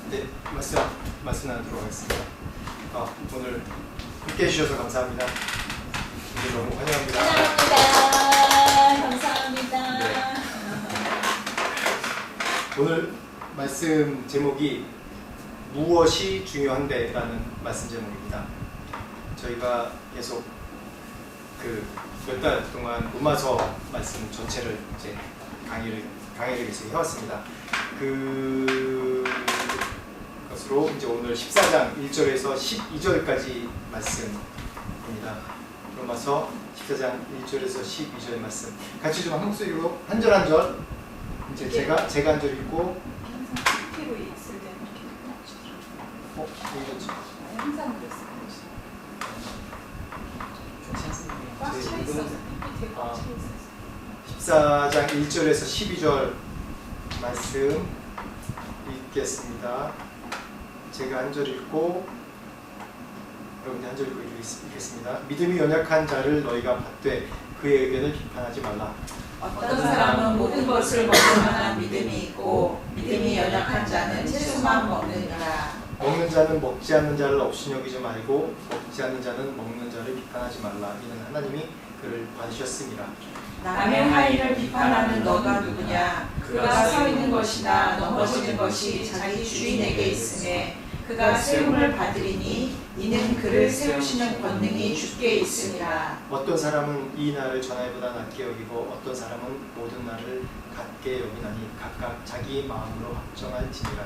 네, 말씀 나누도록 하겠습니다. 오늘 함께 해주셔서 감사합니다. 오늘 너무 환영합니다. 감사합니다. 네. 오늘 말씀 제목이 무엇이 중요한데? 라는 말씀 제목입니다. 저희가 계속 몇 달 동안 로마서 말씀 전체를 이제 강의를 계속 해왔습니다. 그것으로 이제 오늘 14장 1절에서 12절까지 말씀입니다. 로마서 14장 1절에서 12절 말씀. 같이 좀 한 목소리로 한 절 한 절. 이제 제가 한 절 읽고. 항상 PP로 있을 때는 이렇게 읽었죠? 항상 그랬어요. 꽉 차 있어서 PPT에 꽉 차 있어서. 14장 1절에서 12절 말씀 읽겠습니다. 제가 한 절 읽고 여러분이 한 절 읽고 읽겠습니다. 믿음이 연약한 자를 너희가 받되 그의 의견을 비판하지 말라. 어떤 사람은 모든 것을 먹을 만한 믿음이 있고 믿음이 연약한 자는 채소만 먹느니라. 먹는 자는 먹지 않는 자를 없이 여기지 말고 먹지 않는 자는 먹는 자를 비판하지 말라. 이는 하나님이 그를 받으셨습니다. 남의 하인을 비판하는 너가 누구냐? 그가 서 있는 것이나 넘어지는 것이 자기 주인에게 있음에 그가 세움을 받으리니 이는 그를 세우시는 권능이 주께 있음이라. 어떤 사람은 이 날을 전날보다 낮게 여기고 어떤 사람은 모든 날을 같게 여기나니 각각 자기 마음으로 확정할지니라.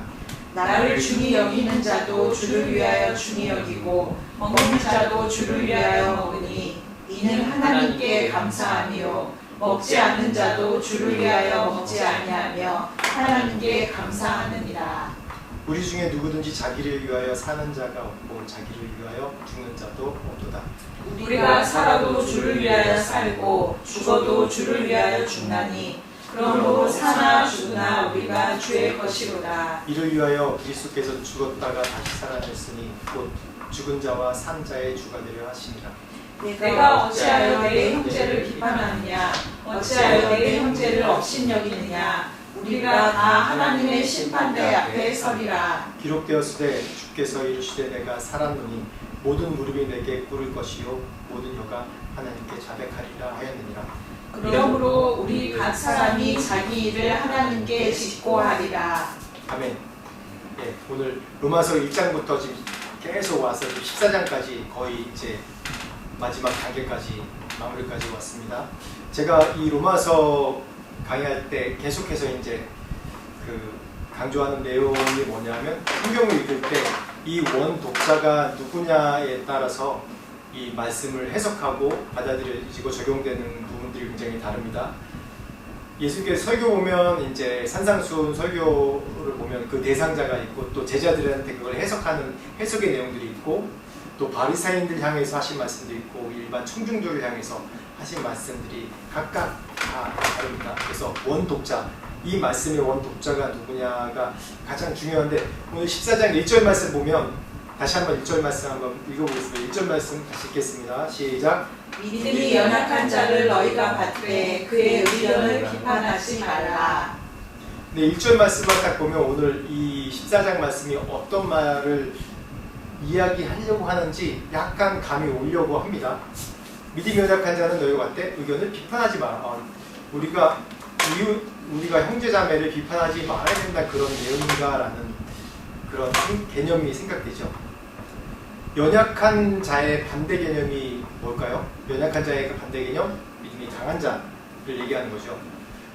나를 중히 여기는 자도 주를 위하여 중히 여기고 먹는 자도 주를 위하여 먹으니 이는 하나님께 감사하며 먹지 않는 자도 주를 위하여 먹지 아니하며 하나님께 감사하느니라. 우리 중에 누구든지 자기를 위하여 사는 자가 없고 자기를 위하여 죽는 자도 없도다. 우리가 살아도 주를 위하여 살고 죽어도 주를 위하여 죽나니 그러므로 사나 죽으나 우리가 주의 것이로다. 이를 위하여 그리스도께서 죽었다가 다시 살아났으니 곧 죽은 자와 산 자의 주가 되려 하심이라. 내가 어찌하여 내 형제를 비판하느냐? 어찌하여 내 형제를 업신여기느냐? 우리가 다 하나님의 심판대 앞에 서리라. 기록되었으되 주께서 이르시되 내가 살았노니 모든 무릎이 내게 꿇을 것이요 모든 혀가 하나님께 자백하리라 하였느니라. 그러므로 우리 각 사람이 자기 일을 하나님께 짓고 하리라. 아멘. 예, 오늘 로마서 1장부터 지금 계속 와서 14장까지 거의 이제 마지막 단계까지 마무리까지 왔습니다. 제가 이 로마서 강의할 때 계속해서 이제 강조하는 내용이 뭐냐면 성경을 읽을 때 이 원 독자가 누구냐에 따라서 이 말씀을 해석하고 받아들여지고 적용되는 부분들이 굉장히 다릅니다. 예수께서 설교 보면 이제 산상수훈 설교를 보면 그 대상자가 있고 또 제자들한테 그걸 해석하는 해석의 내용들이 있고 또 바리사인들 향해서 하신 말씀도 있고 일반 청중들을 향해서 하신 말씀들이 각각 다 다릅니다. 그래서 원독자, 이 말씀의 원독자가 누구냐가 가장 중요한데 오늘 14장 1절 말씀 보면 다시 한번 1절 말씀 한번 읽어보겠습니다. 1절 말씀 다시 읽겠습니다. 시작. 믿음이 연약한 자를 너희가 받되 그의 의견을 비판하지 말라. 네, 1절 말씀만 딱 보면 오늘 이 14장 말씀이 어떤 말을 이야기하려고 하는지 약간 감이 오려고 합니다. 믿음이 연약한 자는 너희가 받되 의견을 비판하지 마라. 우리가 형제자매를 비판하지 말아야 된다 그런 내용인가라는 그런 개념이 생각되죠. 연약한 자의 반대 개념이 뭘까요? 연약한 자의 그 반대 개념, 믿음이 강한 자를 얘기하는 거죠.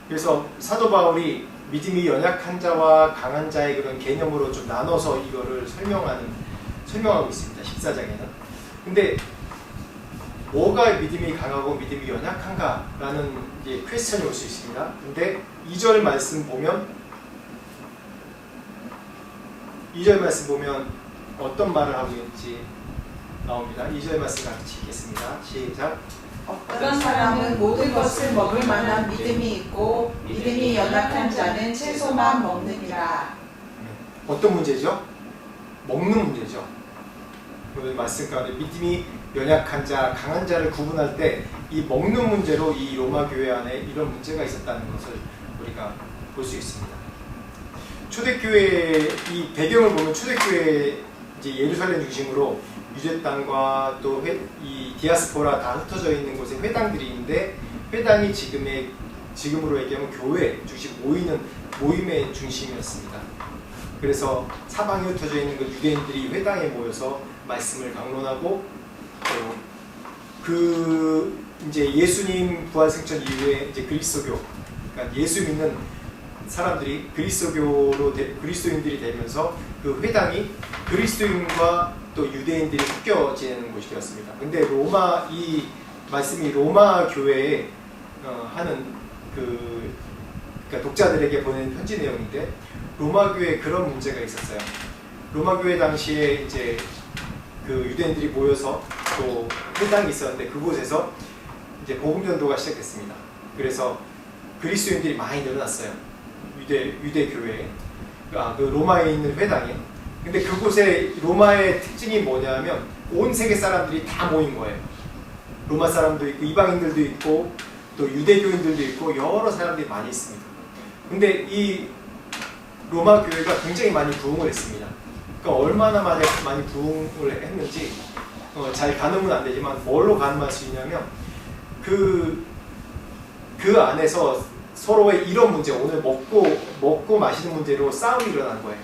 그래서 사도 바울이 믿음이 연약한 자와 강한 자의 그런 개념으로 좀 나눠서 이거를 설명하고 있습니다. 14장에는. 근데 뭐가 믿음이 강하고 믿음이 연약한가라는 이제 퀘스천이 올 수 있습니다. 근데 2절 말씀 보면 어떤 말을 하고 있는지 나옵니다. 2절 말씀 같이 읽겠습니다. 시작. 어떤 사람은 모든 것을 먹을 만한 믿음이 있고 믿음이 연약한 자는 채소만 먹느니라. 어떤 문제죠? 먹는 문제죠. 오늘 말씀 가운데 믿음이 연약한 자, 강한 자를 구분할 때 이 먹는 문제로 이 로마 교회 안에 이런 문제가 있었다는 것을 우리가 볼 수 있습니다. 초대교회 이 배경을 보면 초대교회 이제 예루살렘 중심으로 유대 땅과 또 이 디아스포라 다 흩어져 있는 곳에 회당들이 있는데 회당이 지금으로 얘기하면 교회 중심 모임의 중심이었습니다. 그래서 사방에 흩어져 있는 그 유대인들이 회당에 모여서 말씀을 강론하고 또 그 이제 예수님 부활 승천 이후에 이제 그리스도교, 그러니까 예수 믿는 사람들이 그리스도인들이 되면서 그 회당이 그리스도인과 또 유대인들이 섞여 지내는 곳이 되었습니다. 근데 이 말씀이 로마 교회에 하는 그러니까 독자들에게 보낸 편지 내용인데 로마 교회에 그런 문제가 있었어요. 로마 교회 당시에 이제 그 유대인들이 모여서 또 회당이 있었는데 그곳에서 이제 복음 전도가 시작됐습니다. 그래서 그리스도인들이 많이 늘어났어요. 유대 교회에 그 로마에 있는 회당에. 근데 그곳에 로마의 특징이 뭐냐면 온 세계 사람들이 다 모인 거예요. 로마 사람도 있고 이방인들도 있고 또 유대교인들도 있고 여러 사람들이 많이 있습니다. 근데 이 로마 교회가 굉장히 많이 부흥을 했습니다. 그러니까 얼마나 많이 부흥을 했는지 잘 가늠은 안 되지만 뭘로 가늠할 수 있냐면 그 안에서 서로의 이런 문제, 오늘 먹고 마시는 문제로 싸움이 일어난 거예요.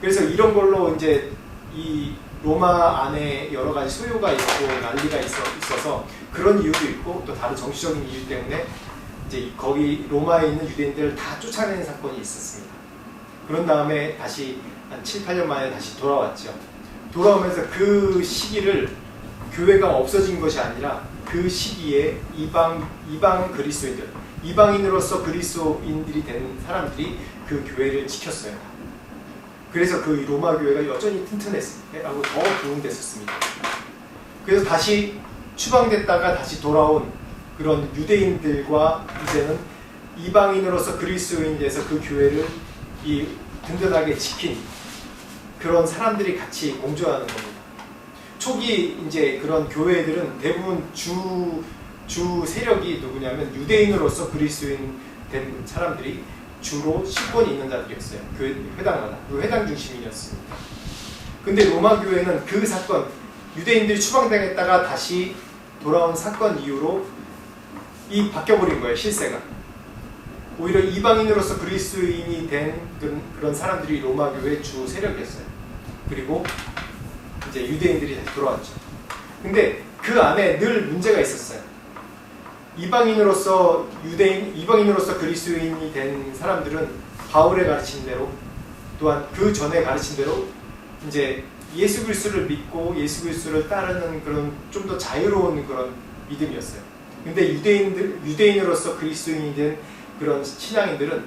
그래서 이런 걸로 이제 이 로마 안에 여러 가지 소요가 있고 난리가 있어서 그런 이유도 있고 또 다른 정치적인 이유 때문에 이제 거기 로마에 있는 유대인들을 다 쫓아내는 사건이 있었습니다. 그런 다음에 다시 한 7, 8년 만에 다시 돌아왔죠. 돌아오면서 그 시기를 교회가 없어진 것이 아니라 그 시기에 이방 그리스도인들, 이방인으로서 그리스도인들이 된 사람들이 그 교회를 지켰어요. 그래서 그 로마 교회가 여전히 튼튼했고 더 부흥됐었습니다. 그래서 다시 추방됐다가 다시 돌아온 그런 유대인들과 이제는 이방인으로서 그리스도인이 돼서 그 교회를 든든하게 지킨 그런 사람들이 같이 공존하는 겁니다. 초기 이제 그런 교회들은 대부분 주 세력이 누구냐면 유대인으로서 그리스도인 된 사람들이 주로 신권이 있는 자들이었어요. 그 회당마다. 그 회당 중심이었습니다. 근데 로마 교회는 그 사건, 유대인들이 추방당했다가 다시 돌아온 사건 이후로 바뀌어버린 거예요, 실세가. 오히려 이방인으로서 그리스도인이 된 그런 사람들이 로마 교회의 주 세력이었어요. 그리고 이제 유대인들이 다시 돌아왔죠. 근데 그 안에 늘 문제가 있었어요. 이방인으로서 그리스도인이 된 사람들은 바울의 가르친 대로 또한 그 전에 가르친 대로 이제 예수 그리스도를 믿고 예수 그리스도를 따르는 그런 좀 더 자유로운 그런 믿음이었어요. 근데 유대인으로서 그리스도인이 된 그런 신앙인들은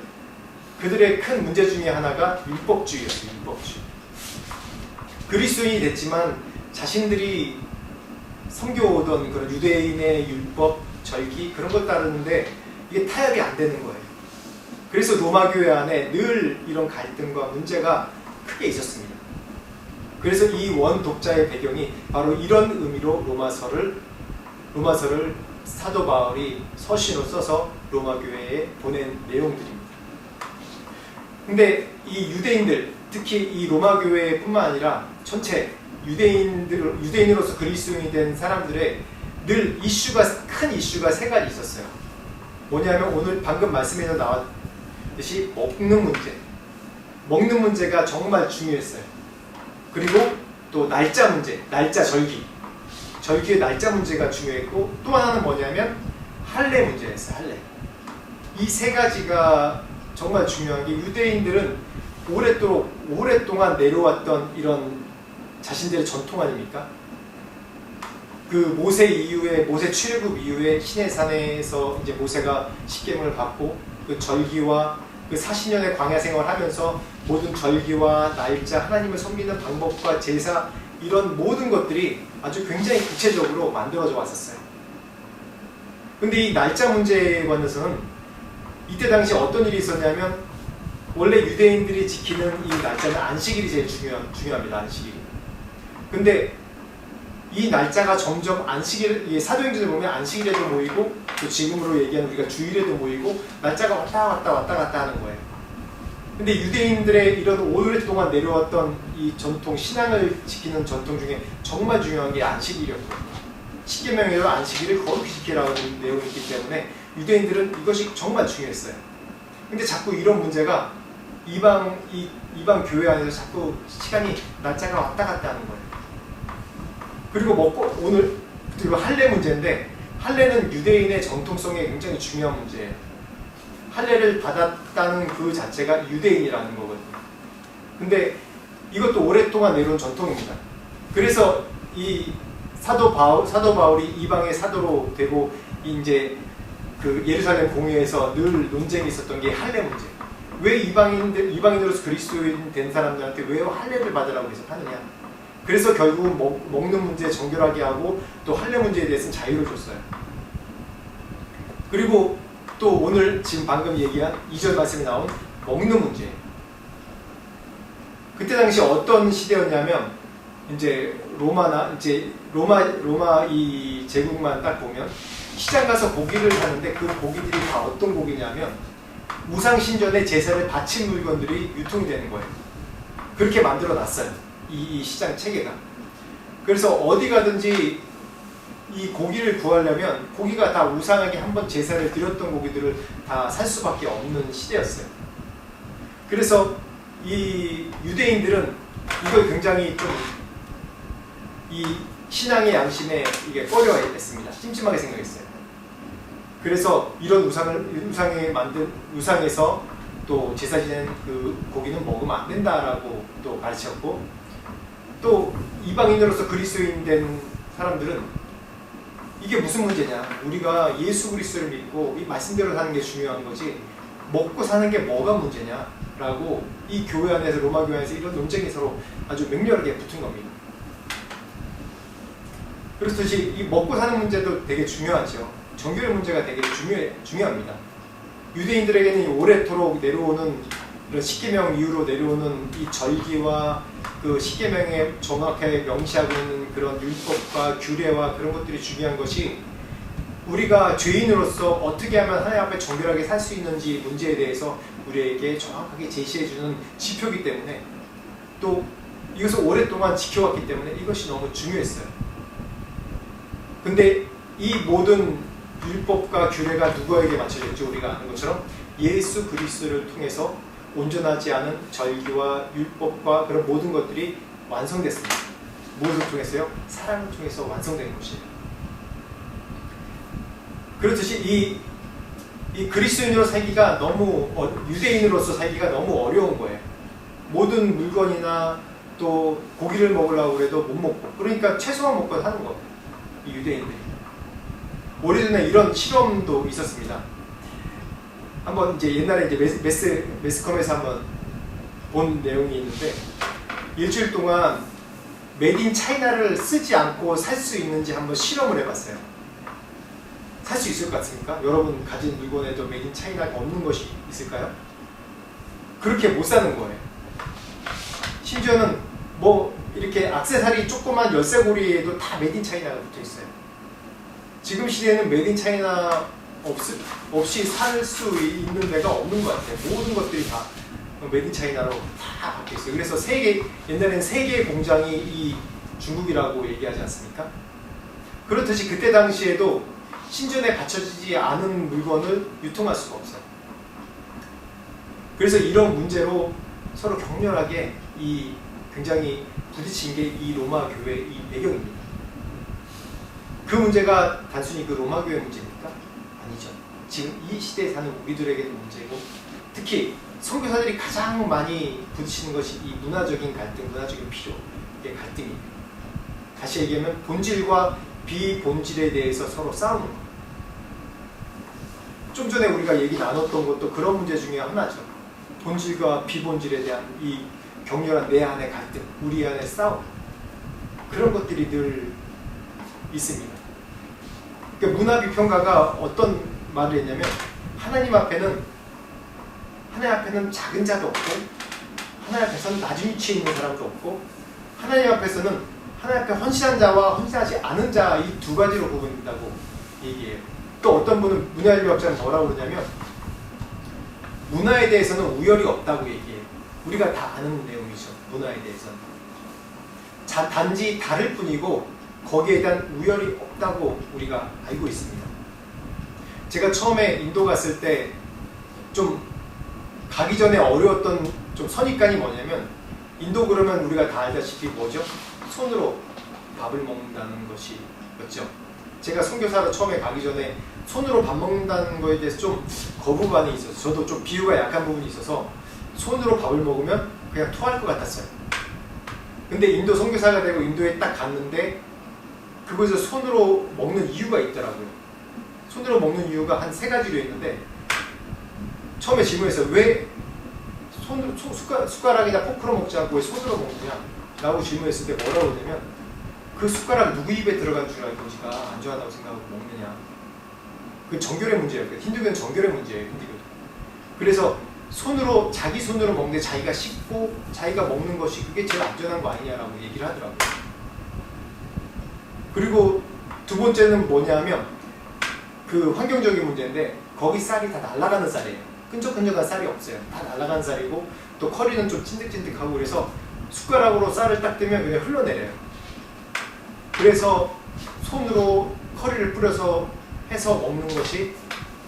그들의 큰 문제 중에 하나가 율법주의였어요. 율법주의. 그리스도인이 됐지만 자신들이 섬겨오던 그런 유대인의 율법, 절기 그런 걸 따르는데 이게 타협이 안 되는 거예요. 그래서 로마 교회 안에 늘 이런 갈등과 문제가 크게 있었습니다. 그래서 이 원독자의 배경이 바로 이런 의미로 로마서를 사도 바울이 서신으로 써서 로마 교회에 보낸 내용들입니다. 근데 이 유대인들, 특히 이 로마 교회뿐만 아니라 전체 유대인으로서 그리스도인이 된 사람들의 늘 큰 이슈가 세 가지 있었어요. 뭐냐면 오늘 방금 말씀에서 나왔듯이 먹는 문제가 정말 중요했어요. 그리고 또 날짜 문제, 절기의 날짜 문제가 중요했고 또 하나는 뭐냐면 할례 문제였어요. 할례. 이 세 가지가 정말 중요한 게 유대인들은 오랫동안 내려왔던 이런 자신들의 전통 아닙니까? 그 모세 출애굽 이후에 시내산에서 이제 모세가 십계명을 받고 그 절기와 그 40년의 광야 생활을 하면서 모든 절기와 날짜, 하나님을 섬기는 방법과 제사 이런 모든 것들이 아주 굉장히 구체적으로 만들어져 왔었어요. 근데 이 날짜 문제에 관해서는 이때 당시 어떤 일이 있었냐면 원래 유대인들이 지키는 이 날짜는 안식일이 제일 중요합니다. 안식일. 근데 이 날짜가 점점 사도행전에 보면 안식일에도 모이고 또 지금으로 얘기하는 우리가 주일에도 모이고 날짜가 왔다 갔다 하는 거예요. 근데 유대인들의 이런 오랫동안 내려왔던 이 전통, 신앙을 지키는 전통 중에 정말 중요한 게 안식일이었거든요. 십계명에도 안식일을 거룩히 지키라는 내용이 있기 때문에 유대인들은 이것이 정말 중요했어요. 근데 자꾸 이런 문제가 이방 교회 안에서 자꾸 시간이 날짜가 왔다 갔다 하는 거예요. 그리고 오늘 그리고 할례 문제인데, 할례는 유대인의 정통성에 굉장히 중요한 문제예요. 할례를 받았다는 그 자체가 유대인이라는 거거든요. 근데 이것도 오랫동안 내려온 전통입니다. 그래서 이 사도 바울이 이방의 사도로 되고 이제 그 예루살렘 공회에서 늘 논쟁이 있었던 게 할례 문제. 왜 이방인으로서 그리스도인 된 사람들한테 왜 할례를 받으라고 해서 하느냐? 그래서 결국 먹는 문제 정결하게 하고 또 할례 문제에 대해서는 자유를 줬어요. 그리고 또 오늘 지금 방금 얘기한 2절 말씀에 나온 먹는 문제. 그때 당시 어떤 시대였냐면 이제 로마 이 제국만 딱 보면 시장 가서 고기를 사는데 그 고기들이 다 어떤 고기냐면 우상 신전에 제사를 바친 물건들이 유통이 되는 거예요. 그렇게 만들어 놨어요. 이 시장 체계가. 그래서 어디 가든지 이 고기를 구하려면 고기가 다 우상에게 한번 제사를 드렸던 고기들을 다 살 수밖에 없는 시대였어요. 그래서 이 유대인들은 이걸 굉장히 좀 이 신앙의 양심에 이게 꺼려했습니다. 찜찜하게 생각했어요. 그래서 이런 우상에서 또 제사 지낸 그 고기는 먹으면 안 된다라고 또 가르쳤고, 또 이방인으로서 그리스도인 된 사람들은 이게 무슨 문제냐, 우리가 예수 그리스도를 믿고 이 말씀대로 사는 게 중요한 거지 먹고 사는 게 뭐가 문제냐라고 이 교회 안에서, 로마 교회 안에서 이런 논쟁이 서로 아주 맹렬하게 붙은 겁니다. 그렇듯이 이 먹고 사는 문제도 되게 중요하죠. 정결의 문제가 되게 중요합니다. 유대인들에게는 오래도록 내려오는 이런 십계명 이후로 내려오는 이 절기와 그 십계명에 정확하게 명시하고 있는 그런 율법과 규례와 그런 것들이 중요한 것이 우리가 죄인으로서 어떻게 하면 하나님 앞에 정결하게 살 수 있는지 문제에 대해서 우리에게 정확하게 제시해주는 지표이기 때문에, 또 이것을 오랫동안 지켜왔기 때문에 이것이 너무 중요했어요. 근데 이 모든 율법과 규례가 누구에게 맞춰졌죠? 우리가 아는 것처럼 예수 그리스도를 통해서 온전하지 않은 절기와 율법과 그런 모든 것들이 완성됐습니다. 무엇을 통해서요? 사랑을 통해서 완성된 것이에요. 그렇듯이 이 그리스도인으로 살기가 너무 유대인으로서 살기가 너무 어려운 거예요. 모든 물건이나 또 고기를 먹으려고 해도 못 먹고, 그러니까 최소한 먹고 하는 거예요. 이 유대인들이. 오래전에 이런 실험도 있었습니다. 한번 이제 옛날에 이제 매스컴에서 한번 본 내용이 있는데, 일주일 동안 메드 인 차이나를 쓰지 않고 살 수 있는지 한번 실험을 해봤어요. 살 수 있을 것 같습니까? 여러분 가진 물건에도 메드 인 차이나가 없는 것이 있을까요? 그렇게 못 사는 거예요. 심지어는 뭐 이렇게 액세서리 조그만 열쇠고리에도 다 메드 인 차이나가 붙어 있어요. 지금 시대에는 메드 인 차이나 없이 살 수 있는 데가 없는 것 같아요. 모든 것들이 다 메드 인 차이나로 다 박혀 있어요. 그래서 옛날에는 세 개의 공장이 이 중국이라고 얘기하지 않습니까? 그렇듯이 그때 당시에도 신전에 갖춰지지 않은 물건을 유통할 수가 없어요. 그래서 이런 문제로 서로 격렬하게 굉장히 부딪힌 게 이 로마 교회 이 배경입니다. 그 문제가 단순히 그 로마 교회 문제입니까? 아니죠. 지금 이 시대에 사는 우리들에게도 문제고, 특히 선교사들이 가장 많이 부딪히는 것이 이 문화적인 갈등, 문화적인 필요의 갈등입니다. 다시 얘기하면 본질과 비본질에 대해서 서로 싸우는 거예요. 좀 전에 우리가 얘기 나눴던 것도 그런 문제 중에 하나죠. 본질과 비본질에 대한 이 격렬한 내 안의 갈등, 우리 안의 싸움, 그런 것들이 늘 있습니다. 그러니까 문화비평가가 어떤 말을 했냐면, 하나님 앞에는 작은 자도 없고, 하나님 앞에서는 낮은 위치에 있는 사람도 없고, 하나님 앞에서는 하나님 앞에 헌신한 자와 헌신하지 않은 자, 이 두 가지로 구분된다고 얘기해요. 또 어떤 분은 문화인류학자는 뭐라고 그러냐면, 문화에 대해서는 우열이 없다고 얘기해요. 우리가 다 아는 내용이죠. 문화에 대해서는. 단지 다를 뿐이고 거기에 대한 우열이 없다고 우리가 알고 있습니다. 제가 처음에 인도 갔을 때 좀 가기 전에 어려웠던 좀 선입관이 뭐냐면, 인도 그러면 우리가 다 알다시피 뭐죠? 손으로 밥을 먹는다는 것이었죠. 제가 선교사로 처음에 가기 전에 손으로 밥 먹는다는 거에 대해서 좀 거부감이 있어서, 저도 좀 비유가 약한 부분이 있어서 손으로 밥을 먹으면 그냥 토할 것 같았어요. 근데 인도 선교사가 되고 인도에 딱 갔는데 그곳에서 손으로 먹는 이유가 있더라고요. 손으로 먹는 이유가 한 3가지로 있는데, 처음에 질문했어요. 왜 손으로 숟가락이나 포크로 먹지 않고 왜 손으로 먹느냐 라고 질문했을 때 뭐라고 하냐면, 그 숟가락 누구 입에 들어간 줄 알고 지가 안전하다고 생각하고 먹느냐. 그 정결의 문제예요. 힌두교는 정결의 문제예요. 힌두교도. 그래서 손으로, 자기 손으로 먹는데 자기가 씻고 자기가 먹는 것이 그게 제일 안전한 거 아니냐라고 얘기를 하더라고요. 그리고 두 번째는 뭐냐면 그 환경적인 문제인데, 거기 쌀이 다 날아가는 쌀이에요. 끈적끈적한 쌀이 없어요. 다 날아가는 쌀이고, 또 커리는 좀 찐득찐득하고, 그래서 숟가락으로 쌀을 딱 뜨면 그냥 흘러내려요. 그래서 손으로 커리를 뿌려서 해서 먹는 것이,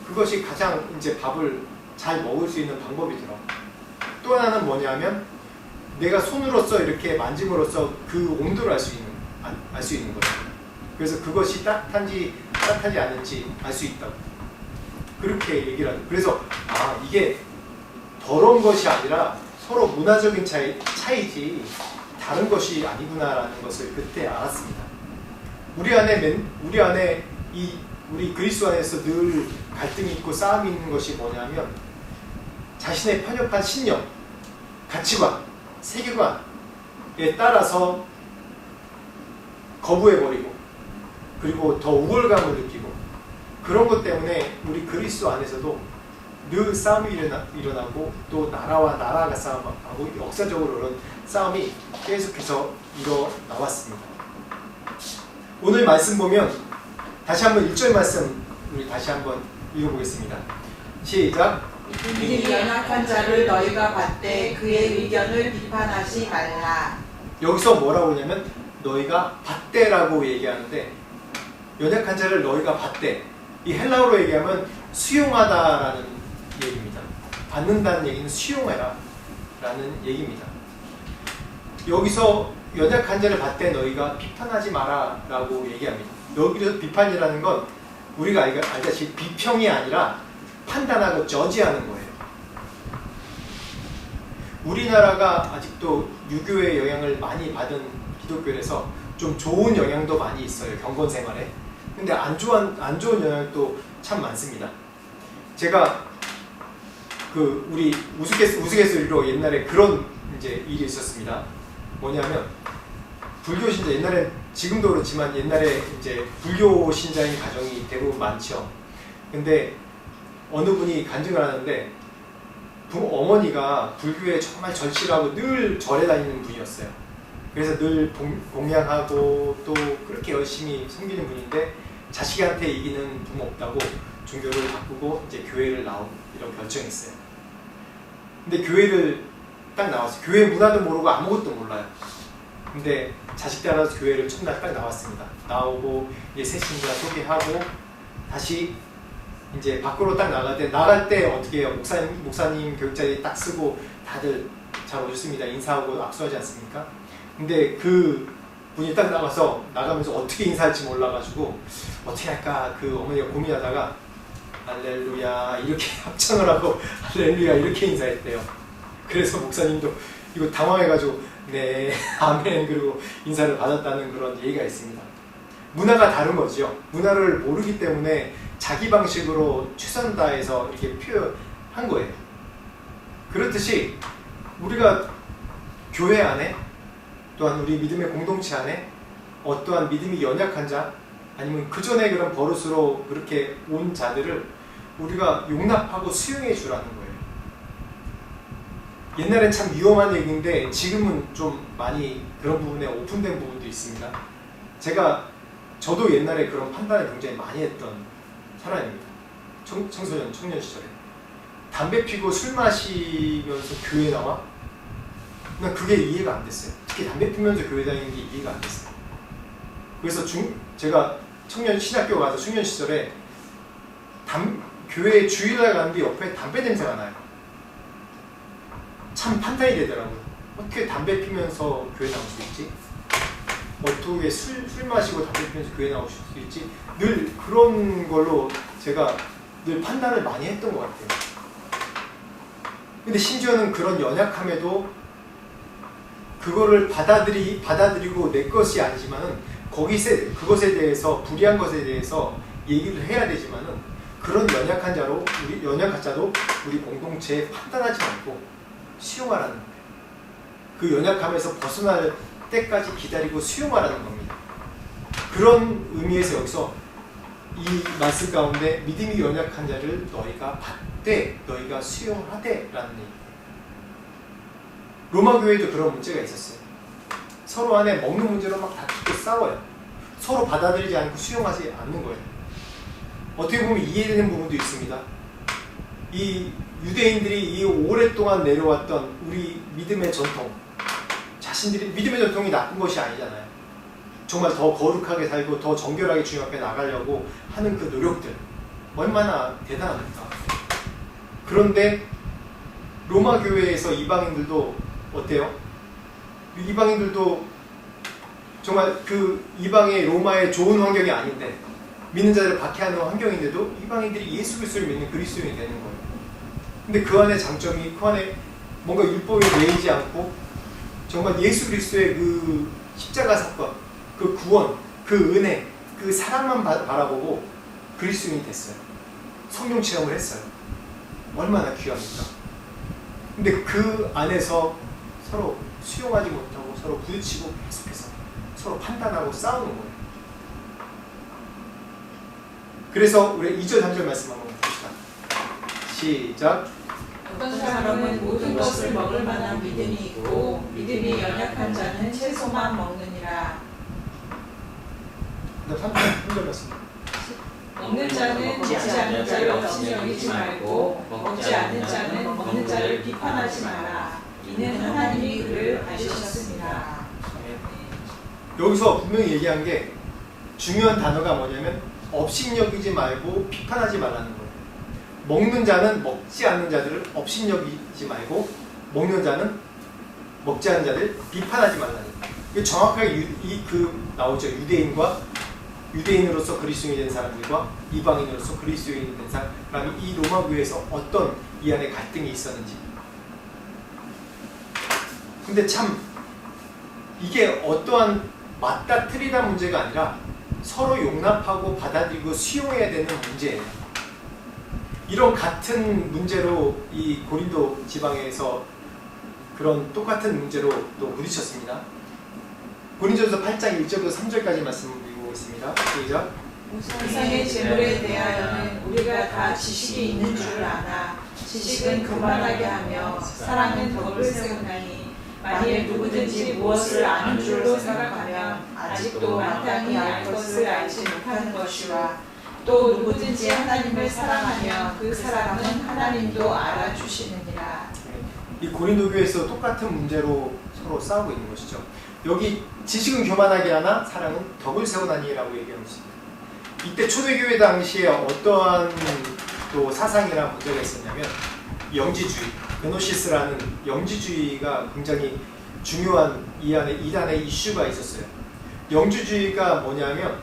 그것이 가장 이제 밥을 잘 먹을 수 있는 방법이더라고요. 또 하나는 뭐냐면, 내가 손으로써 이렇게 만짐으로써 그 온도를 알 수 있는 거예요. 그래서 그것이 따뜻한지 않은지 알 수 있다고. 그렇게 얘기를 하죠. 그래서 이게 더러운 것이 아니라 서로 문화적인 차이지 다른 것이 아니구나라는 것을 그때 알았습니다. 우리 안에 우리 그리스도 안에서 늘 갈등이 있고 싸움이 있는 것이 뭐냐면, 자신의 편협한 신념, 가치관, 세계관에 따라서 거부해버리고, 그리고 더 우월감을 느끼고, 그런 것 때문에 우리 그리스도 안에서도 늘 싸움이 일어나고, 또 나라가 싸움하고, 역사적으로 그런 싸움이 계속해서 일어나왔습니다. 오늘 말씀 보면 다시 한번 1절 말씀 우리 다시 한번 읽어보겠습니다. 시작. 이 연약한 자를 너희가 받되 그의 의견을 비판하지 말라. 여기서 뭐라고 하냐면 너희가 받되라고 얘기하는데, 연약한 자를 너희가 받되, 이 헬라어로 얘기하면 수용하다라는 얘기입니다. 받는다는 얘기는 수용해라 라는 얘기입니다. 여기서 연약한 자를 받되 너희가 비판하지 마라 라고 얘기합니다. 여기서 비판이라는 건 우리가 알다시피 비평이 아니라 판단하고 저지하는 거예요. 우리나라가 아직도 유교의 영향을 많이 받은 기독교에서 좀 좋은 영향도 많이 있어요. 경건 생활에. 근데 안 좋은 영향도 참 많습니다. 제가 우리 우스갯소리로 옛날에 그런 이제 일이 있었습니다. 뭐냐면, 불교 신자, 옛날엔 지금도 그렇지만 옛날에 이제 불교 신자인 가정이 대부분 많죠. 근데 어느 분이 간증을 하는데, 어머니가 불교에 정말 절실하고 늘 절에 다니는 분이었어요. 그래서 늘 공양하고 또 그렇게 열심히 섬기는 분인데, 자식한테 이기는 부모 없다고 종교를 바꾸고 이제 교회를 이런 결정했어요. 근데 교회를 딱 나왔어요. 교회 문화도 모르고 아무것도 몰라요. 근데 자식 따라서 교회를 첫날 딱 나왔습니다. 나오고 이제 새 신자 소개하고 다시 이제 밖으로 딱 나갈 때 어떻게 해요? 목사님 교육자들이 딱 쓰고 다들 잘 오셨습니다. 인사하고 악수하지 않습니까? 근데 그 분이 딱 나가면서 어떻게 인사할지 몰라가지고 어떻게 할까 그 어머니가 고민하다가 할렐루야 이렇게 합창을 하고 할렐루야 이렇게 인사했대요. 그래서 목사님도 이거 당황해가지고 네 아멘 그리고 인사를 받았다는 그런 얘기가 있습니다. 문화가 다른 거죠. 문화를 모르기 때문에 자기 방식으로 최선 다해서 이렇게 표현한 거예요. 그렇듯이 우리가 교회 안에 또한 우리 믿음의 공동체 안에 어떠한 믿음이 연약한 자 아니면 그 전에 그런 버릇으로 그렇게 온 자들을 우리가 용납하고 수용해 주라는 거예요. 옛날엔 참 위험한 얘기인데 지금은 좀 많이 그런 부분에 오픈된 부분도 있습니다. 저도 옛날에 그런 판단을 굉장히 많이 했던 사람입니다. 청년 시절에. 담배 피고 술 마시면서 교회 나와? 난 그게 이해가 안 됐어요. 특히 담배 피면서 교회 다니는 게 이해가 안 됐어요. 그래서 제가 청년 신학교 가서 청년 시절에 교회 주일날 가는데 옆에 담배 냄새가 나요. 참 판단이 되더라고요. 어떻게 담배 피면서 교회 나올 수 있지? 어떻게 술 마시고 담배 피면서 교회 나올 수 있지? 늘 그런 걸로 제가 늘 판단을 많이 했던 것 같아요. 근데 심지어는 그런 연약함에도 그거를 받아들이고 내 것이 아니지만은 그것에 대해서 불의한 것에 대해서 얘기를 해야 되지만은 그런 연약한 자도 우리 공동체에 판단하지 말고 수용하라는 거예요. 그 연약함에서 벗어날 때까지 기다리고 수용하라는 겁니다. 그런 의미에서 여기서 이 말씀 가운데 믿음이 연약한 자를 너희가 받되 너희가 수용하되 라는 얘기예요. 로마 교회도 그런 문제가 있었어요. 서로 안에 먹는 문제로 막 다투고 싸워요. 서로 받아들이지 않고 수용하지 않는 거예요. 어떻게 보면 이해되는 부분도 있습니다. 이 유대인들이 이 오랫동안 내려왔던 우리 믿음의 전통, 자신들이 믿음의 전통이 나쁜 것이 아니잖아요. 정말 더 거룩하게 살고 더 정결하게 주님 앞에 나가려고 하는 그 노력들 얼마나 대단합니까? 그런데 로마 교회에서 이방인들도 어때요? 이방인들도 정말 그 이방의 로마의 좋은 환경이 아닌데 믿는 자들을 박해하는 환경인데도 이방인들이 예수 그리스도를 믿는 그리스도인이 되는 거예요. 근데 그 안에 장점이 그 안에 뭔가 율법에 매이지 않고 정말 예수 그리스도의 그 십자가 사건, 그 구원, 그 은혜, 그 사랑만 바라보고 그리스도인이 됐어요. 성령 체험을 했어요. 얼마나 귀합니까? 근데 그 안에서 서로 수용하지 못하고 서로 부딪히고 계속해서 서로 판단하고 싸우는 거예요. 그래서 우리 2절 3절 말씀 한번 봅시다. 시작. 어떤 사람은 모든 것을 먹을 만한 믿음이 있고 믿음이 연약한 자는 채소만 먹느니라. 3절 말씀. 먹는 자는 먹지 않는 자를 없이 여기지 말고 먹지 않는 자는 먹는 자를 비판하지 마라. 이는 하나님이 그를 아시셨습니다. 여기서 분명히 얘기한 게 중요한 단어가 뭐냐면 업신여기지 말고 비판하지 말라는 거예요. 먹는 자는 먹지 않는 자들을 업신여기지 말고 먹는 자는 먹지 않는 자들 비판하지 말라는 거예요. 이게 정확하게 나오죠. 유대인으로서 그리스도인이 된 사람들과 이방인으로서 그리스도인이 된 사람이 이 로마 교회에서 어떤 이 안에 갈등이 있었는지. 근데 참 이게 어떠한 맞다 틀리다 문제가 아니라 서로 용납하고 받아들이고 수용해야 되는 문제예요. 이런 같은 문제로 이 고린도 지방에서 그런 똑같은 문제로 또 부딪혔습니다. 고린도전서 8장 1절부터 3절까지 말씀을 드리고 있습니다. 시작. 우상의 제물에 대하여는 우리가 다 지식이 있는 줄 아나 지식은 교만하게 하며 사랑은 덕을 세우나니 만일 누구든지 무엇을 아는 줄로 생각하면 아직도 마땅히 알 것을 알지 못하는 것이와 또 누구든지 하나님을 사랑하면 그 사람은 하나님도 알아주시느니라. 이 고린도 교회에서 똑같은 문제로 서로 싸우고 있는 것이죠. 여기 지식은 교만하게 하나 사랑은 덕을 세우나니라고 얘기하고 있습니다. 이때 초대교회 당시에 어떠한 또 사상이나 문제가 있었냐면 영지주의, 그노시스라는 영지주의가 굉장히 중요한 이 안에 이단의 이슈가 있었어요. 영지주의가 뭐냐면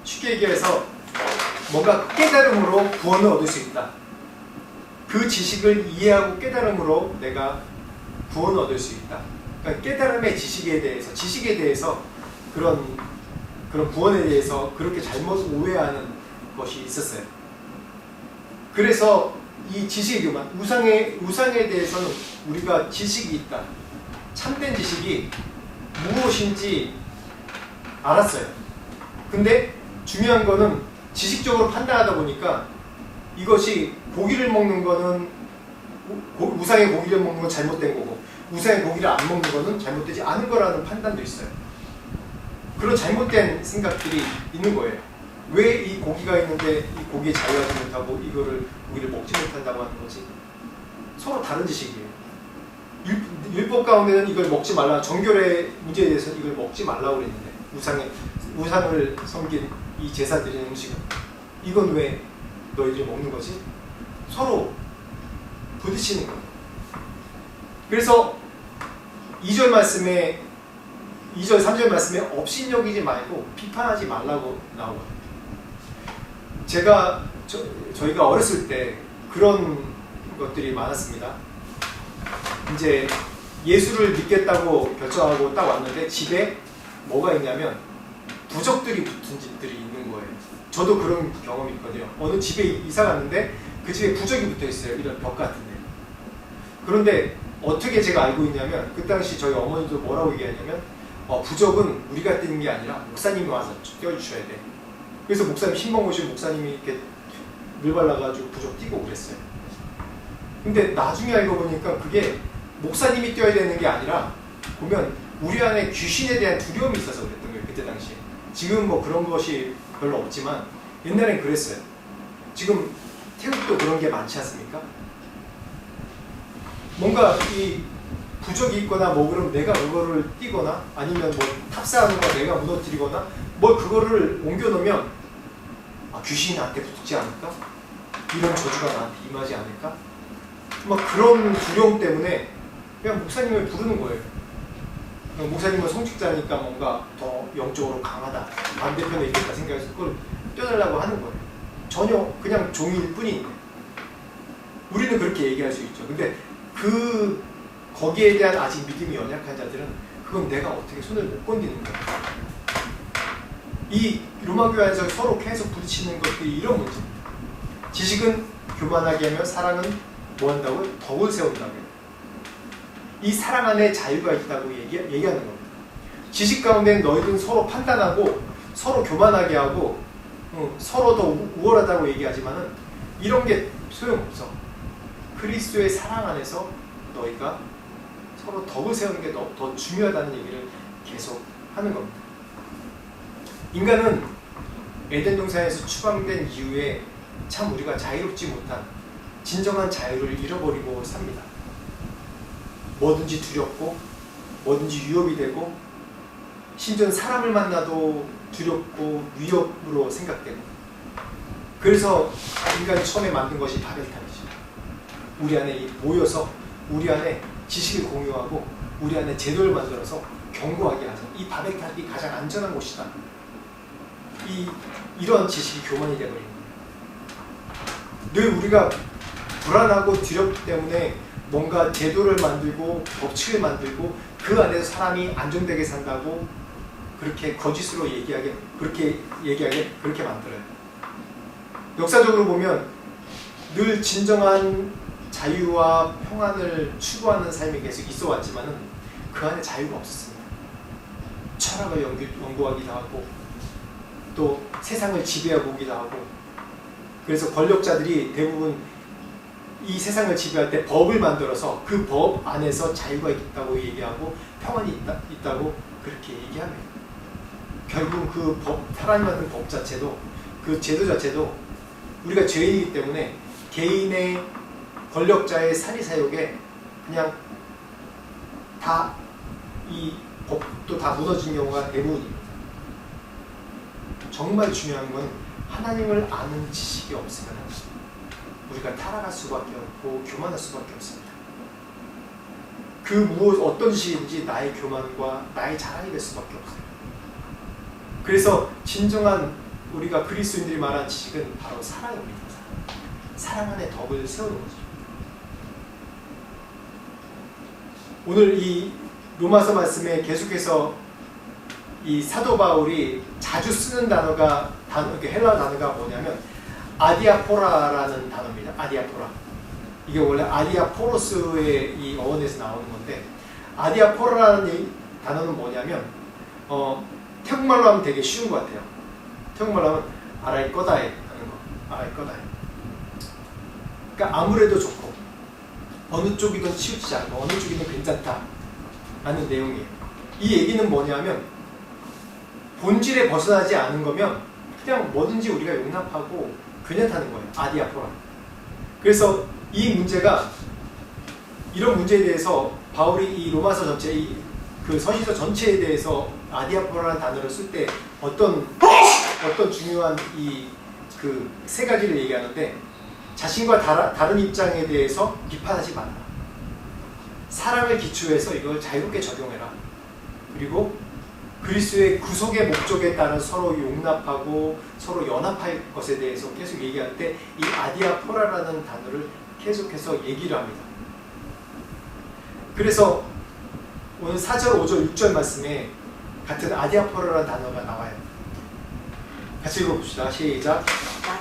쉽게 얘기해서 뭔가 깨달음으로 구원을 얻을 수 있다. 그 지식을 이해하고 깨달음으로 내가 구원을 얻을 수 있다. 그러니까 깨달음의 지식에 대해서 그런 구원에 대해서 그렇게 잘못 오해하는 것이 있었어요. 그래서 이 지식의 교만, 우상에 대해서는 우리가 지식이 있다. 참된 지식이 무엇인지 알았어요. 근데 중요한 거는 지식적으로 판단하다 보니까 이것이 고기를 먹는 거는 우상의 고기를 먹는 건 잘못된 거고 우상의 고기를 안 먹는 거는 잘못되지 않은 거라는 판단도 있어요. 그런 잘못된 생각들이 있는 거예요. 왜 이 고기가 있는데 이 고기에 자유하지 못하고 이거를 고기를 먹지 못한다고 하는 거지? 서로 다른 지식이에요. 율법 가운데는 이걸 먹지 말라, 정결의 문제에 대해서는 이걸 먹지 말라고 그랬는데, 우상을 섬긴 이 제사 드리는 음식은 이건 왜 너희들이 먹는 거지? 서로 부딪히는 거예요. 그래서 2절 말씀에 2절 3절 말씀에 업신여기지 말고 비판하지 말라고 나오거든요. 저희가 어렸을 때 그런 것들이 많았습니다. 이제 예수를 믿겠다고 결정하고 딱 왔는데 집에 뭐가 있냐면 부적들이 붙은 집들이 있는 거예요. 저도 그런 경험이 있거든요. 어느 집에 이사 갔는데 그 집에 부적이 붙어 있어요. 이런 벽 같은데. 그런데 어떻게 제가 알고 있냐면 그 당시 저희 어머니도 뭐라고 얘기하냐면 부적은 우리가 띄는 게 아니라 목사님이 와서 띄워주셔야 돼. 그래서 목사님, 신봉 오신 목사님이 이렇게 물 발라가지고 부적 띄고 그랬어요. 근데 나중에 알고 보니까 그게 목사님이 띄워야 되는 게 아니라 보면 우리 안에 귀신에 대한 두려움이 있어서 그랬던 거예요. 그때 당시에. 지금 뭐 그런 것이 별로 없지만 옛날엔 그랬어요. 지금 태국도 그런 게 많지 않습니까? 뭔가 이 부적이 있거나 뭐 그럼 내가 그거를 띄거나 아니면 뭐 탑사하는 거 내가 무너뜨리거나 뭘 그거를 옮겨놓으면 귀신이 나한테 붙지 않을까? 이런 저주가 나한테 임하지 않을까? 막 그런 두려움 때문에 그냥 목사님을 부르는 거예요. 목사님은 성직자니까 뭔가 더 영적으로 강하다, 반대편에 있겠다 생각해서 그걸 떼어달라고 하는 거예요. 전혀 그냥 종일 뿐인데 우리는 그렇게 얘기할 수 있죠. 근데 거기에 대한 아직 믿음이 연약한 자들은 그건 내가 어떻게 손을 못 건드는 거예요. 이 로마 교회 안에서 서로 계속 부딪히는 것들이 이런 문제입니다. 지식은 교만하게 하며 사랑은 뭐 한다고요? 덕을 세운다고요. 이 사랑 안에 자유가 있다고 얘기하는 겁니다. 지식 가운데는 너희들은 서로 판단하고 서로 교만하게 하고 서로 더 우월하다고 얘기하지만은 이런 게 소용없어. 그리스도의 사랑 안에서 너희가 서로 덕을 세우는 게 더 중요하다는 얘기를 계속 하는 겁니다. 인간은 에덴 동산에서 추방된 이후에 참 우리가 자유롭지 못한 진정한 자유를 잃어버리고 삽니다. 뭐든지 두렵고 뭐든지 위협이 되고 심지어 사람을 만나도 두렵고 위협으로 생각되고 그래서 인간이 처음에 만든 것이 바벨탑이죠. 우리 안에 모여서 우리 안에 지식을 공유하고 우리 안에 제도를 만들어서 견고하게 하자. 이 바벨탑이 가장 안전한 곳이다. 이런 지식이 교만이 되어버린 거예요. 늘 우리가 불안하고 두렵기 때문에 뭔가 제도를 만들고 법칙을 만들고 그 안에서 사람이 안정되게 산다고 그렇게 거짓으로 그렇게 만들어요. 역사적으로 보면 늘 진정한 자유와 평안을 추구하는 삶이 계속 있어 왔지만은 그 안에 자유가 없었습니다. 철학을 연구하기도 하고 또 세상을 지배하고 오기도 하고 그래서 권력자들이 대부분 이 세상을 지배할 때 법을 만들어서 그 법 안에서 자유가 있다고 얘기하고 평안이 있다고 그렇게 얘기합니다. 결국 그 하나님 만든 법 자체도 그 제도 자체도 우리가 죄인이기 때문에 개인의 권력자의 사리사욕에 그냥 다 이 법도 다 무너진 경우가 대부분입니다. 정말 중요한 건 하나님을 아는 지식이 없으면 우리가 타락할 수밖에 없고 교만할 수밖에 없습니다. 어떤 지식이든지 나의 교만과 나의 자랑이 될 수밖에 없어요. 그래서 진정한 우리가 그리스도인들이 말한 지식은 바로 사랑입니다. 사랑 안에 덕을 세우는 거죠. 오늘 이 로마서 말씀에 계속해서 이 사도 바울이 자주 쓰는 헬라 단어가 뭐냐면 아디아포라라는 단어입니다. 아디아포라. 이게 원래 아디아포로스의 이 어원에서 나오는 건데 아디아포라라는 이 단어는 뭐냐면 태국말로 하면 되게 쉬운 것 같아요. 태국말로 하면 아라이 꺼다에 하는 거. 아라이 꺼다에. 그러니까 아무래도 좋고 어느 쪽이든 치우치지 않고 어느 쪽이든 괜찮다 라는 내용이에요. 이 얘기는 뭐냐면 본질에 벗어나지 않은 거면 그냥 뭐든지 우리가 용납하고 괜찮다는 거예요. 아디아포라. 그래서 이 문제가 이런 문제에 대해서 바울이 이 로마서 전체 그 서신서 전체에 대해서 아디아포라는 단어를 쓸 때 어떤 중요한 이 그 세 가지를 얘기하는데, 자신과 다른 입장에 대해서 비판하지 말라. 사랑을 기초해서 이걸 자유롭게 적용해라. 그리고 그리스도의 구속의 목적에 따른 서로 용납하고 서로 연합할 것에 대해서 계속 얘기할 때 이 아디아포라라는 단어를 계속해서 얘기를 합니다. 그래서 오늘 4절, 5절, 6절 말씀에 같은 아디아포라라는 단어가 나와요. 같이 읽어봅시다. 시작.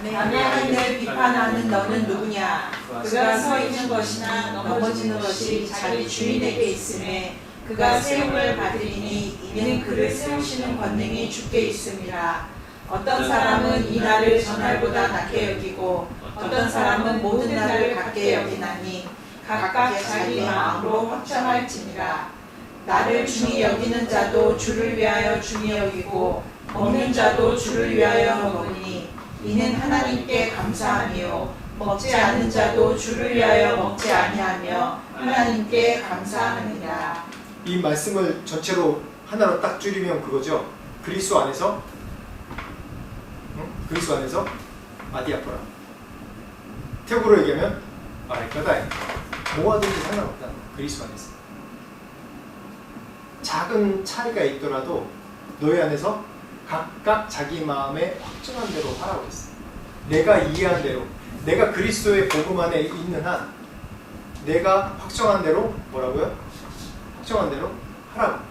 남의 하인을 비판하는 너는 누구냐? 그가 서 있는 것이나 넘어지는 것이 자기 주인에게 있음에 그가 세움을 받으리니 이는 그를 세우시는 권능이 주께 있음이라. 어떤 사람은 이 날을 전날보다 낮게 여기고 어떤 사람은 모든 날을 같게 여기나니 각각 자기 마음으로 확정할지니라. 나를 중히 여기는 자도 주를 위하여 중히 여기고 먹는 자도 주를 위하여 먹으니 이는 하나님께 감사함이요 먹지 않는 자도 주를 위하여 먹지 아니하며 하나님께 감사하느니라. 이 말씀을 전체로 하나로 딱 줄이면 그거죠. 그리스도 안에서 그리스도 안에서 아디아포라. 태국어로 얘기하면 아레카다이. 뭐하든지 상관없다. 그리스도 안에서. 작은 차이가 있더라도 너희 안에서 각각 자기 마음에 확정한 대로 하라고 했어. 내가 이해한 대로, 내가 그리스도의 복음 안에 있는 한 내가 확정한 대로 뭐라고요? 확정한 대로 하라고.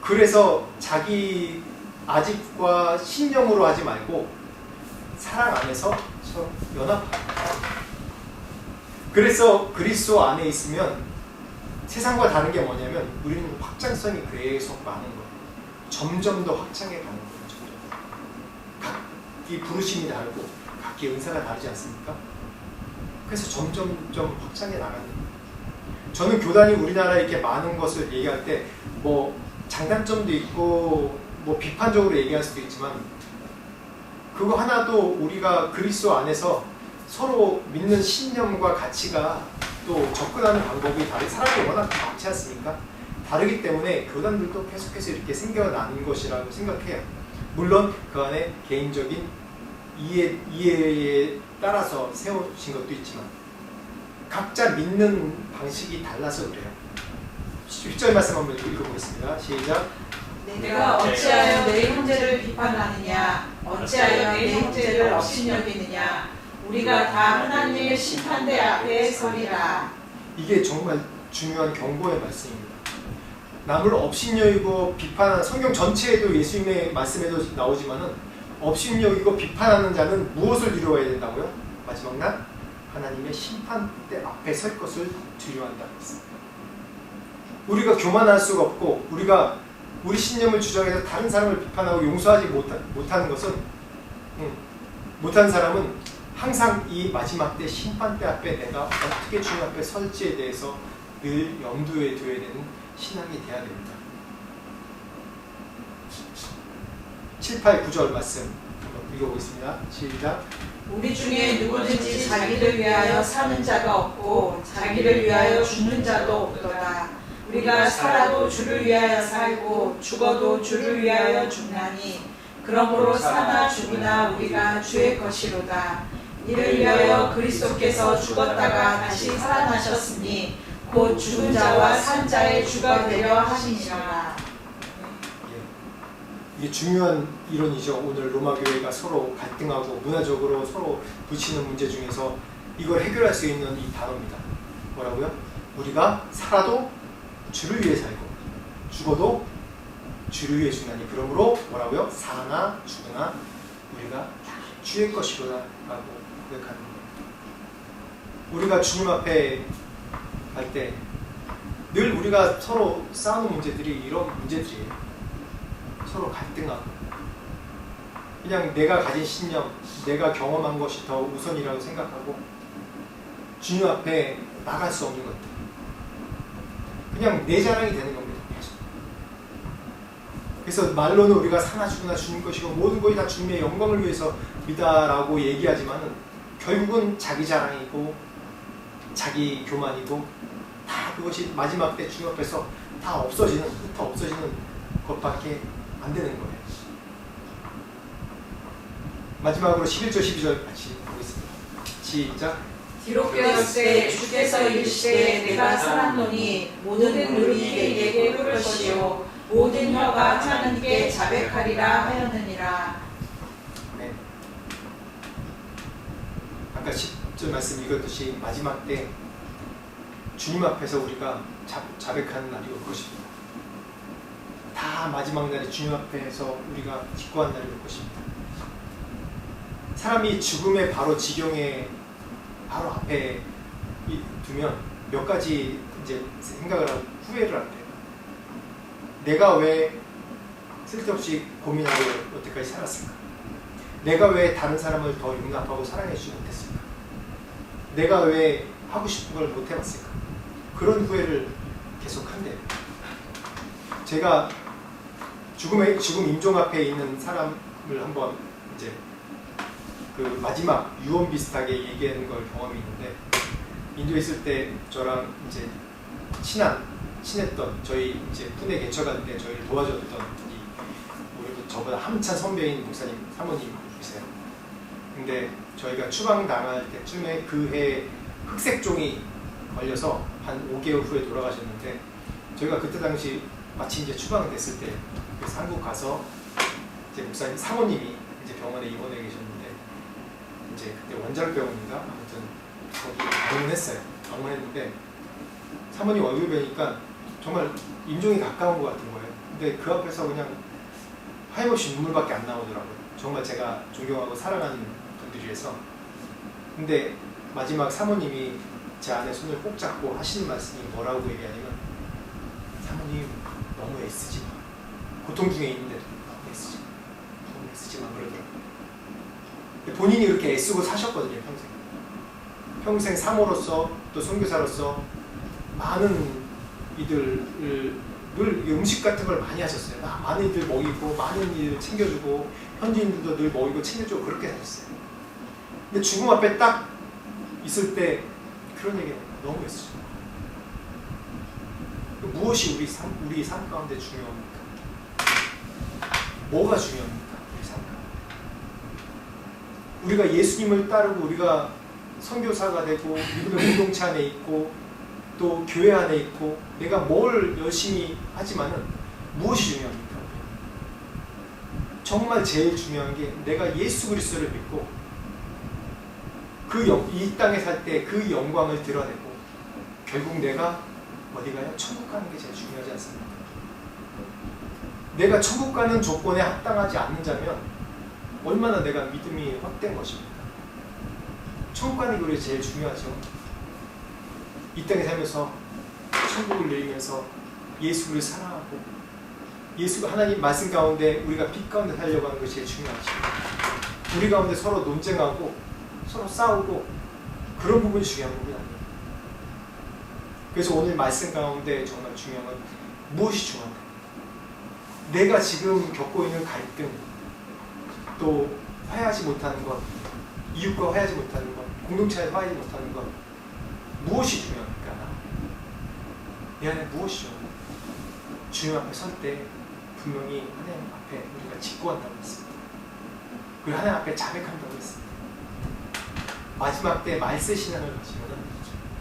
그래서 자기 아직과 신념으로 하지 말고 사랑 안에서 서로 연합하라. 그래서 그리스도 안에 있으면 세상과 다른 게 뭐냐면 우리는 확장성이 계속 많은 거예요. 점점 더 확장해 가는 거예요. 각기 부르심이 다르고 각기 은사가 다르지 않습니까? 그래서 점점점 확장해 나가는 거예요. 저는 교단이 우리나라에 이렇게 많은 것을 얘기할 때 뭐 장단점도 있고 뭐 비판적으로 얘기할 수도 있지만 그거 하나도 우리가 그리스도 안에서 서로 믿는 신념과 가치가 또 접근하는 방법이 사람이 워낙 많지 않습니까? 다르기 때문에 교단들도 계속해서 이렇게 생겨나는 것이라고 생각해요. 물론 그 안에 개인적인 이해에 따라서 세우신 것도 있지만 각자 믿는 방식이 달라서 그래요. 1절 말씀 한번 읽어보겠습니다. 시작. 내가 어찌하여 내 형제를 비판하느냐? 어찌하여 내 형제를 업신여기느냐? 우리가 다 하나님의 심판대 앞에 서리라. 이게 정말 중요한 경고의 말씀입니다. 남을 업신여기고 비판하는, 성경 전체에도 예수님의 말씀에도 나오지만은 업신여기고 비판하는 자는 무엇을 두려워해야 된다고요? 마지막 날 하나님의 심판대 앞에 설 것을 두려워한다고 했습니다. 우리가 교만할 수가 없고 우리가 우리 신념을 주장해서 다른 사람을 비판하고 용서하지 못하는 것은 못하는 사람은 항상 이 마지막 때 심판대 앞에 내가 어떻게 주님 앞에 설지에 대해서 늘 염두에 둬야 되는 신앙이 돼야 됩니다. 7, 8, 9절 말씀 한번 읽어보겠습니다. 시작. 우리 중에 누구든지 자기를 위하여 사는 자가 없고 자기를 위하여 죽는 자도 없도다. 우리가 살아도 주를 위하여 살고 죽어도 주를 위하여 죽나니 그러므로 사나 죽으나 우리가 주의 것이로다. 이를 위하여 그리스도께서 죽었다가 다시 살아나셨으니 곧 죽은 자와 산 자의 주가 되려 하시니라. 이게 중요한 이론이죠. 오늘 로마 교회가 서로 갈등하고 문화적으로 서로 부딪히는 문제 중에서 이걸 해결할 수 있는 이 단어입니다. 뭐라고요? 우리가 살아도 주를 위해 살고 죽어도 주를 위해 죽나니 그러므로 뭐라고요? 사나 죽으나 우리가 주의 것이로다 라고 고백하는 거예요. 우리가 주님 앞에 갈 때 늘 우리가 서로 싸우는 문제들이 이런 문제들이에요. 서로 갈등하고 그냥 내가 가진 신념, 내가 경험한 것이 더 우선이라고 생각하고 주님 앞에 나갈 수 없는 것들 그냥 내 자랑이 되는 겁니다. 계속. 그래서 말로는 우리가 사나 죽으나 주님 것이고 모든 것이 다 주님의 영광을 위해서 미다라고 얘기하지만은 결국은 자기 자랑이고 자기 교만이고 다 그것이 마지막 때 주님 앞에서 다 없어지는 것밖에 안 되는 거예요. 마지막으로 11절 12절 같이 보겠습니다. 시작. 기록되었을 주께서 이르시되 내가 살았노니 모든 눈이 내게 볼 것이요 모든 혀가 하나님께 자백하리라 하였느니라. 네. 아까 10절 말씀 읽었듯이 마지막 때 주님 앞에서 우리가 자백하는 날이 올 것입니다. 다 마지막 날에 주님 앞에서 우리가 직구한 날이 올 것입니다. 사람이 죽음의 바로 지경에 바로 앞에 두면 몇 가지 이제 생각을 하고 후회를 합니다. 내가 왜 쓸데없이 고민하고 여태까지 살았을까? 내가 왜 다른 사람을 더 용납하고 사랑해주지 못했을까? 내가 왜 하고 싶은 걸 못 해봤을까? 그런 후회를 계속 한대요. 제가 죽음 임종 앞에 있는 사람을 한번 이제 그 마지막 유언 비슷하게 얘기하는 걸 경험이 있는데, 인도에 있을 때 저랑 이제 친했던 저희 이제 푸네 개척할 때 저희를 도와줬던 우리 저보다 한참 선배인 목사님 사모님이세요. 근데 저희가 추방 당할 때쯤에 그 해 흑색종이 걸려서 한 5개월 후에 돌아가셨는데, 저희가 그때 당시 마치 이제 추방됐을 때 그래서 한국 가서 이제 목사님 사모님이 이제 병원에 입원해 계셨는데, 이제 그때 원자력병원인가 아무튼 거기 방문했는데 사모님 얼굴 뵈니까 정말 임종이 가까운 것 같은 거예요. 근데 그 앞에서 그냥 하염없이 눈물밖에 안 나오더라고요. 정말 제가 존경하고 사랑하는 분들이라서. 근데 마지막 사모님이 제 안에 손을 꼭 잡고 하시는 말씀이 뭐라고 얘기하냐면, 사모님 너무 애쓰지 마. 고통 중에 있는데도 너무 애쓰지 마 그러더라고요. 본인이 그렇게 애쓰고 사셨거든요. 평생 사모로서 또 선교사로서 많은 이들 늘 음식 같은 걸 많이 하셨어요. 많은 이들 먹이고 많은 일 챙겨주고 현지인들도 늘 먹이고 챙겨주고 그렇게 하셨어요. 근데 죽음 앞에 딱 있을 때 그런 얘기는 너무 애쓰죠. 무엇이 우리 삶 가운데 중요합니까? 뭐가 중요합니까? 우리 삶 가운데. 우리가 예수님을 따르고 우리가 선교사가 되고 믿음의 공동체 안에 있고 또 교회 안에 있고 내가 뭘 열심히 하지만은 무엇이 중요합니까? 정말 제일 중요한 게 내가 예수 그리스도를 믿고 이 땅에 살 때 그 영광을 드러내고 결국 내가 어디 가요? 천국 가는 게 제일 중요하지 않습니까? 내가 천국 가는 조건에 합당하지 않는 자면 얼마나 내가 믿음이 헛된 것입니까? 천국 가는 게 우리 제일 중요하죠. 이 땅에 살면서 천국을 누리면서 예수를 사랑하고 예수가 하나님 말씀 가운데 우리가 빛 가운데 살려고 하는 것이 제일 중요하죠. 우리 가운데 서로 논쟁하고 서로 싸우고 그런 부분이 중요한 부분이 아니에요. 그래서 오늘 말씀 가운데 정말 중요한 건 무엇이 중요한가? 내가 지금 겪고 있는 갈등, 또 화해하지 못하는 것, 이웃과 화해하지 못하는 것, 공동체에 화해하지 못하는 것, 무엇이 중요합니까? 내 안에 무엇이 중요합니까? 주님 앞에 설 때 분명히 하나님 앞에 우리가 직구한다고 했습니다. 그리고 하나님 앞에 자백한다고 했습니다. 마지막 때 말세신앙을 가지면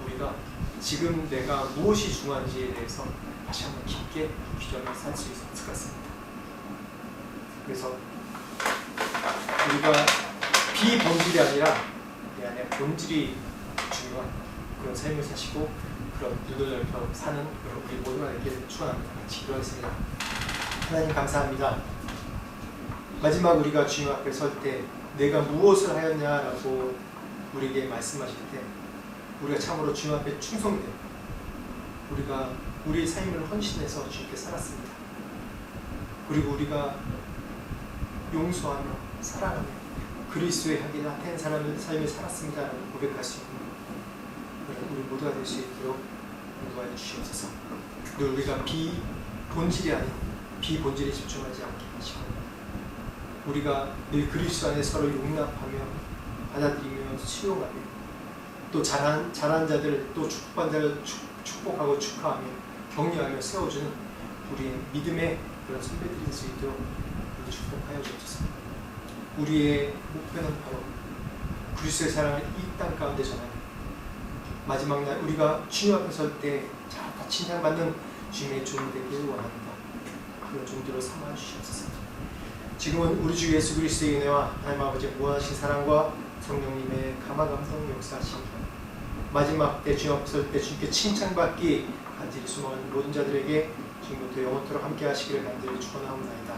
우리가 지금 내가 무엇이 중요한지에 대해서 다시 한번 깊게 규정을 살 수 있을 것 같습니다. 그래서 우리가 비본질이 아니라 내 안에 본질이 중요한 그런 삶을 사시고 그런 눈을 넓혀 사는 우리 모두가 되기를 축원합니다. 같이 기도하겠습니다. 하나님 감사합니다. 마지막 우리가 주님 앞에 설 때 내가 무엇을 하였냐라고 우리에게 말씀하실 때 우리가 참으로 주님 앞에 충성되고 우리가 우리의 삶을 헌신해서 주님께 살았습니다. 그리고 우리가 용서하며 사랑하며 그리스도의 향기 나타낸 삶을 살았습니다라고 고백할 수 있는 우리 모두가 될 수 있도록 인도하여 주시옵소서. 늘 우리가 비본질이 아닌 비본질에 집중하지 않게 하시고 우리가 늘 그리스도 안에 서로 용납하며 받아들이며 수용하며 또 잘한 자들 또 축복한 자를 축복하고 축하하며 격려하며 세워주는 우리의 믿음의 그런 선배들이 될 수 있도록 우리 축복하여 주옵소서. 우리의 목표는 바로 그리스도의 사랑을 이 땅 가운데 전하는 마지막 날 우리가 주님 앞에 설 때 다 칭찬받는 주님의 종이 되기를 원합니다. 그런 종들을 삼아 주시옵소서. 지금은 우리 주 예수 그리스도의 은혜와 하나님 아버지의 무한하신 사랑과 성령님의 감화감동 역사하심과 마지막 때 주님 앞에 설 때 주님께 칭찬받기 간절히 소망하는 모든 자들에게 지금부터 영원토록 함께 하시기를 간절히 축원하옵나이다.